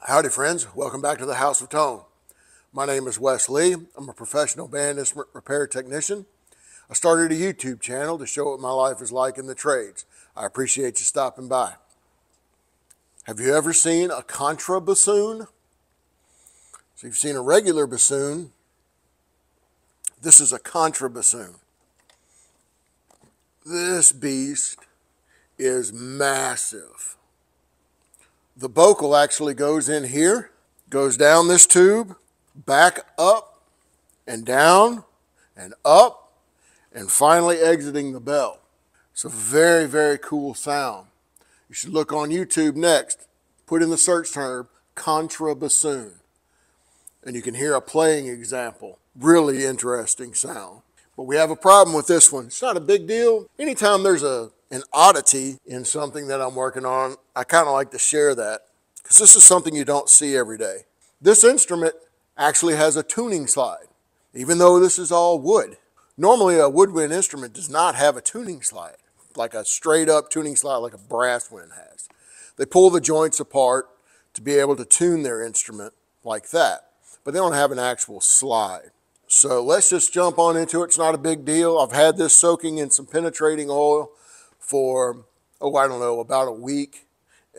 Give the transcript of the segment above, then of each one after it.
Howdy friends, welcome back to the House of Tone. My name is Wes Lee. I'm a professional band instrument repair technician. I started a YouTube channel to show what my life is like in the trades. I appreciate you stopping by. Have you ever seen a Contra Bassoon? So you've seen a regular bassoon. This is a Contra Bassoon. This beast is massive. The vocal actually goes in here, goes down this tube, back up and down and up, and finally exiting the bell. It's a very, very cool sound. You should look on YouTube next. Put in the search term, Contra Bassoon, and you can hear a playing example. Really interesting sound. But we have a problem with this one. It's not a big deal. Anytime there's an oddity in something that I'm working on, I kind of like to share that, because this is something you don't see every day. This instrument actually has a tuning slide, even though this is all wood. Normally a woodwind instrument does not have a tuning slide, like a straight up tuning slide like a brass wind has. They pull the joints apart to be able to tune their instrument like that, but they don't have an actual slide. So let's just jump on into it. It's not a big deal. I've had this soaking in some penetrating oil for, I don't know, about a week.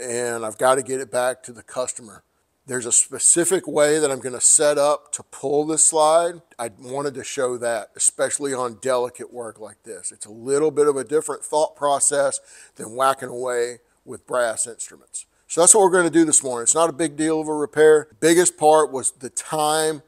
And I've got to get it back to the customer. There's a specific way that I'm going to set up to pull this slide. I wanted to show that, especially on delicate work like this. It's a little bit of a different thought process than whacking away with brass instruments. So that's what we're going to do this morning. It's not a big deal of a repair. The biggest part was the time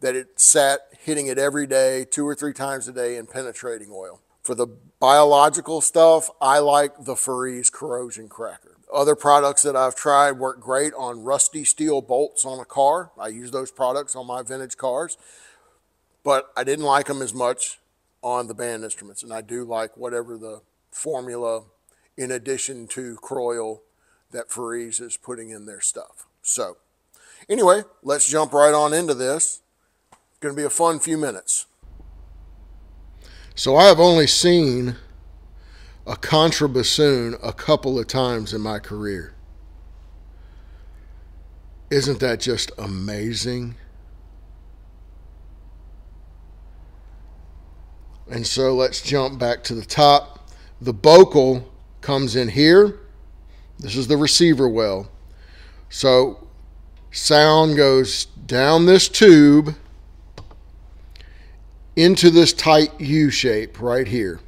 that it sat hitting it every day, 2 or 3 times a day in penetrating oil. For the biological stuff, I like the Fox corrosion cracker. Other products that I've tried work great on rusty steel bolts on a car. I use those products on my vintage cars, but I didn't like them as much on the band instruments. And I do like whatever the formula in addition to Croyle that Fox is putting in their stuff. So anyway, let's jump right on into this. It's going to be a fun few minutes. So I have only seen a Contra Bassoon a couple of times in my career. Isn't that just amazing? And so let's jump back to the top. The vocal comes in here. This is the receiver well. So sound goes down this tube into this tight U shape right here.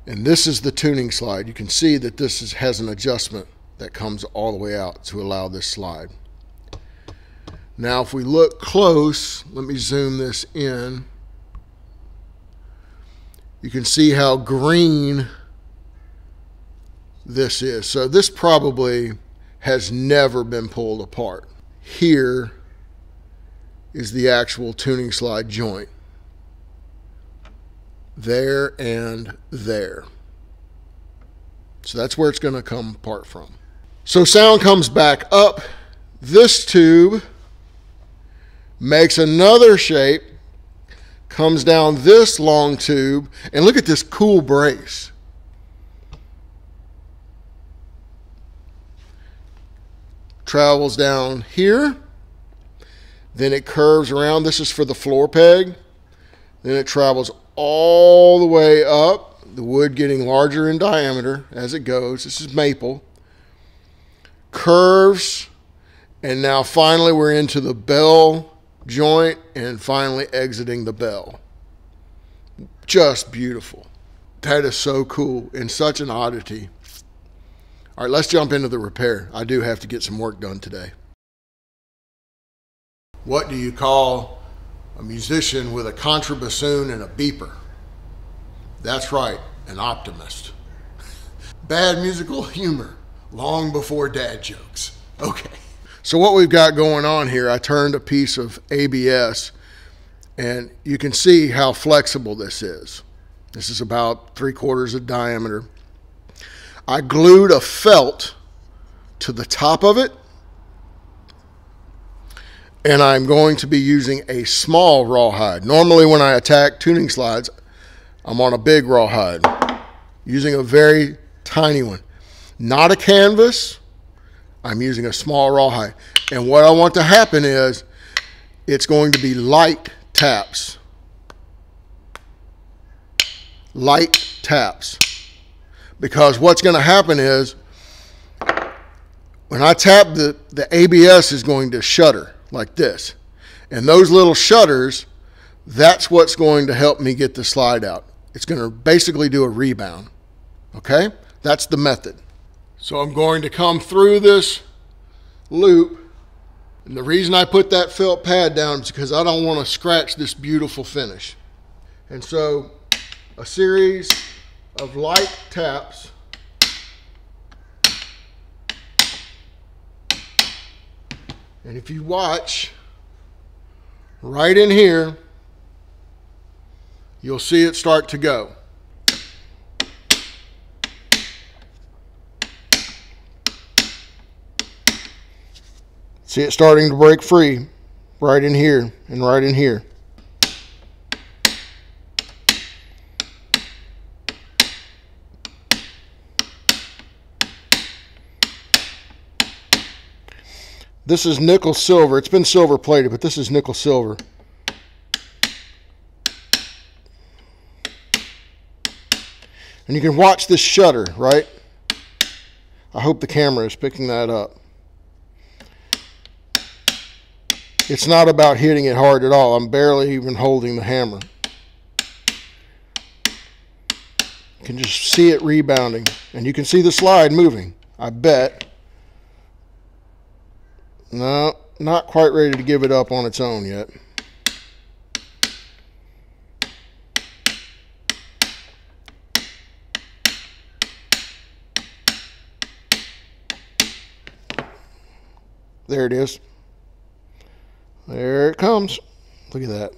And this is the tuning slide. You can see that this has an adjustment that comes all the way out to allow this slide. Now if we look close, let me zoom this in. You can see how green this is. So this probably has never been pulled apart. Here is the actual tuning slide joint. There and there. So that's where it's going to come apart from. So sound comes back up. This tube makes another shape, comes down this long tube, and look at this cool brace. Travels down here, then it curves around. This is for the floor peg. Then it travels all the way up, the wood getting larger in diameter as it goes. This is maple. Curves, and now finally we're into the bell joint and finally exiting the bell. Just beautiful. That is so cool and such an oddity. All right, let's jump into the repair. I do have to get some work done today. What do you call a musician with a Contra Bassoon and a beeper? That's right, an optimist. Bad musical humor, long before dad jokes. Okay. So what we've got going on here, I turned a piece of ABS and you can see how flexible this is. This is about 3/4 of diameter. I glued a felt to the top of it, and I'm going to be using a small rawhide. Normally when I attack tuning slides, I'm on a big rawhide, using a very tiny one. Not a canvas. I'm using a small rawhide. And what I want to happen is it's going to be light taps. Light taps. Because what's going to happen is when I tap, the ABS is going to shutter like this. And those little shutters, that's what's going to help me get the slide out. It's going to basically do a rebound. Okay? That's the method. So I'm going to come through this loop. And the reason I put that felt pad down is because I don't want to scratch this beautiful finish. And so a series of light taps. And if you watch right in here, you'll see it start to go. See it starting to break free right in here and right in here. This is nickel silver. It's been silver plated, but this is nickel silver. And you can watch this shutter, right? I hope the camera is picking that up. It's not about hitting it hard at all. I'm barely even holding the hammer. You can just see it rebounding. And you can see the slide moving, I bet. No, not quite ready to give it up on its own yet. There it is. There it comes. Look at that.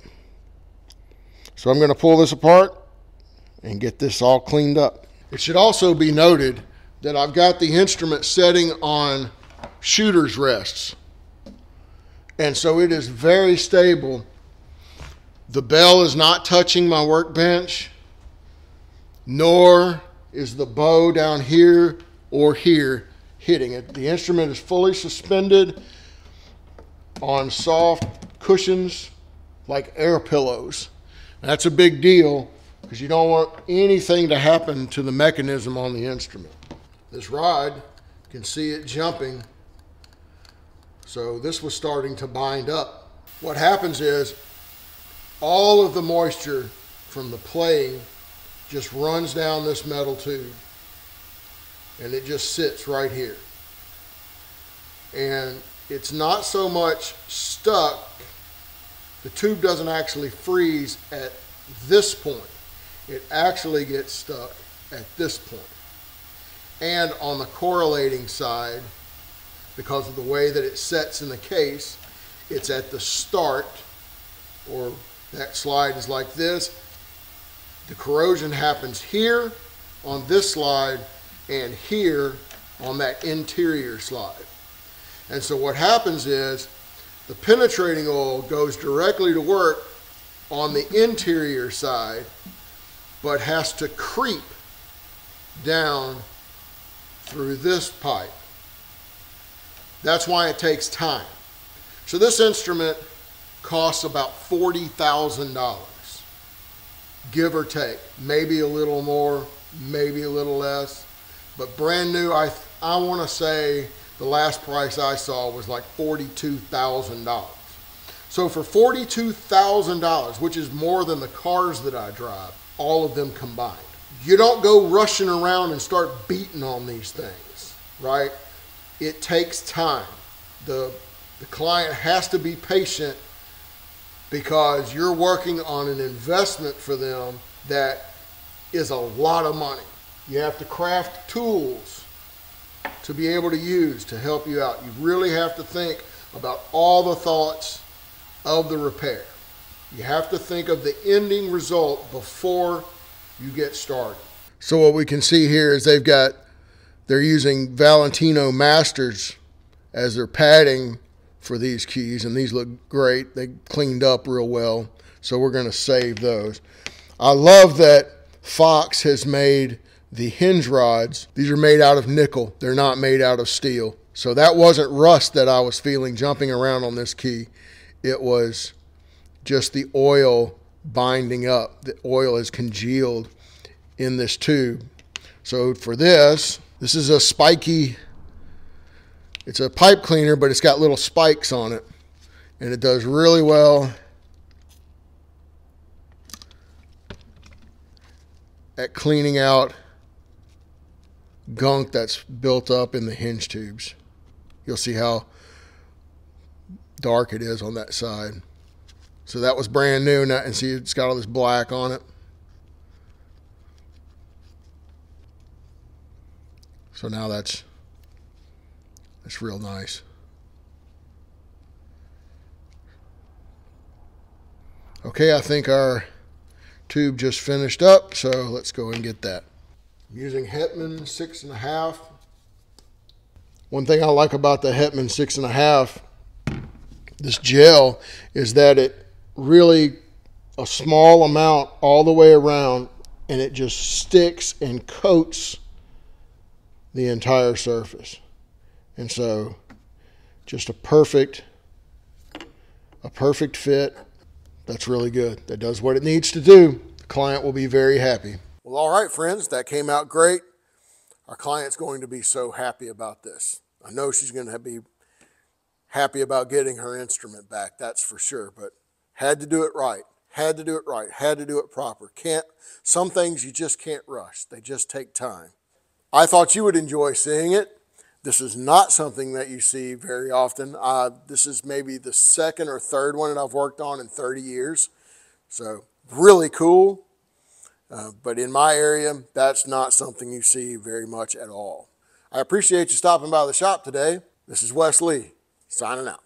So I'm going to pull this apart and get this all cleaned up. It should also be noted that I've got the instrument setting on shooter's rests. And so it is very stable. The bell is not touching my workbench, nor is the bow down here or here hitting it. The instrument is fully suspended on soft cushions like air pillows. That's a big deal because you don't want anything to happen to the mechanism on the instrument. This rod, you can see it jumping. So this was starting to bind up. What happens is all of the moisture from the playing just runs down this metal tube and it just sits right here. And it's not so much stuck. The tube doesn't actually freeze at this point. It actually gets stuck at this point. And on the correlating side, because of the way that it sets in the case, it's at the start, or that slide is like this. The corrosion happens here on this slide and here on that interior slide. And so what happens is the penetrating oil goes directly to work on the interior side, but has to creep down through this pipe. That's why it takes time. So this instrument costs about $40,000, give or take. Maybe a little more, maybe a little less. But brand new, I want to say the last price I saw was like $42,000. So for $42,000, which is more than the cars that I drive, all of them combined. You don't go rushing around and start beating on these things, right? It takes time. The client has to be patient because you're working on an investment for them that is a lot of money. You have to craft tools to be able to use to help you out. You really have to think about all the thoughts of the repair. You have to think of the ending result before you get started. So what we can see here is they're using Valentino Masters as their padding for these keys, and these look great. They cleaned up real well, so we're going to save those. I love that Fox has made the hinge rods. These are made out of nickel. They're not made out of steel. So that wasn't rust that I was feeling jumping around on this key. It was just the oil binding up. The oil is congealed in this tube. So for this is a spiky, it's a pipe cleaner, but it's got little spikes on it. And it does really well at cleaning out gunk that's built up in the hinge tubes. You'll see how dark it is on that side. So that was brand new, and see it's got all this black on it. So now that's real nice. Okay, I think our tube just finished up, so let's go and get that. I'm using Hetman 6.5. One thing I like about the Hetman 6.5, this gel, is that it really, a small amount all the way around, and it just sticks and coats the entire surface. And so just a perfect fit. That's really good. That does what it needs to do. The client will be very happy. Well, all right, friends, that came out great. Our client's going to be so happy about this. I know she's going to be happy about getting her instrument back, that's for sure, but had to do it right. Had to do it right. Had to do it proper. Some things you just can't rush. They just take time. I thought you would enjoy seeing it. This is not something that you see very often. This is maybe the second or third one that I've worked on in 30 years. So really cool. But in my area, that's not something you see very much at all. I appreciate you stopping by the shop today. This is Wes Lee, signing out.